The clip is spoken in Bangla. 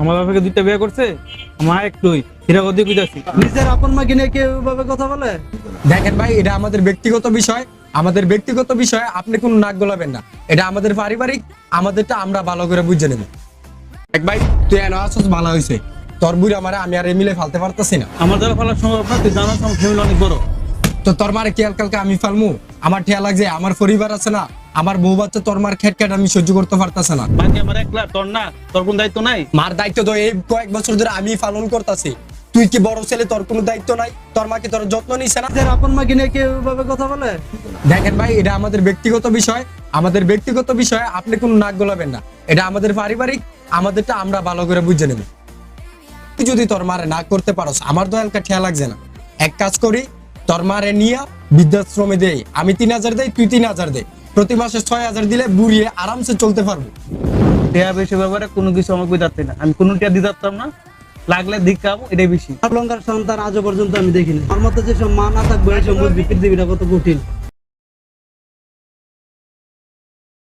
আমার বাবাকে দুইটা বিয়ে করছে, মা একটুই হিরাগদি কইতাছি। নিজের আপন মা কিনে কেউ ভাবে কথা বলে? দেখেন ভাই, এটা আমাদের ব্যক্তিগত বিষয়। আমাদের ব্যক্তিগত বিষয়ে আপনি কোনো নাক গলাবেন না। এটা আমাদের পারিবারিক, আমাদেরটা আমরা ভালো করে বুঝে নেব। এক ভাই, তুই এনে আসছ, ভালো হয়েছে। তোর বুড়ি আমারে আমি আর এমিলে ফালতে পারতেছি না। আমার দ্বারা ফেলার সম্ভব না, তুই জানাস আমার ফ্যামিলি অনেক বড়। তো তোর মারে কি কালকে আমি ফালমু? আমার ঠেয়া লাগছে, আমার পরিবার আছে না, আমার বউ বাচ্চা, তোর মার খেট খেট আমি সহ্য করতে পারতাছে না। বাকি আমার একলা, তোর না, তোর কোন দায়িত্ব নাই? মার দায়িত্ব তো এই কয়েক বছর ধরে আমি পালন করতেছি। তুই কি বড় ছেলে, তোর কোনো দায়িত্ব নাই? তোর মা কি তোর যত্ন নিছে না? নিজের আপন মা কিনে কেউ ভাবে কথা বলে? দেখেন ভাই, এটা আমাদের ব্যক্তিগত বিষয়। আমাদের ব্যক্তিগত বিষয়ে আপনি কোনো নাক গলাবেন না। এটা আমাদের পারিবারিক, আমাদেরটা আমরা ভালো করে বুঝে নেব। তুই যদি তোর মারে না করতে পারস, আমার তো হালকা ঠেয়া লাগছে না। এক কাজ করি, তোর মারে নিয়ে বৃদ্ধাশ্রমে দেই। আমি 3,000 দেই, তুই 3,000 দে। প্রতি মাসে 6,000 দিলে বুড়িয়ে আরামসে চলতে পারবো। টিয়া বেশি ব্যাপারে কোনো কিছু আমাকে কইতাছে না, আমি কোনো টিয়া দিতে পারতাম না। লাগলে ধিক্কাবো, এটাই বেশি। অলঙ্কার সন্তান আজও পর্যন্ত আমি দেখিনি। আমার মতো যেসব মা না থাকবে এসব বুঝবি পৃথিবীটা কত কঠিন।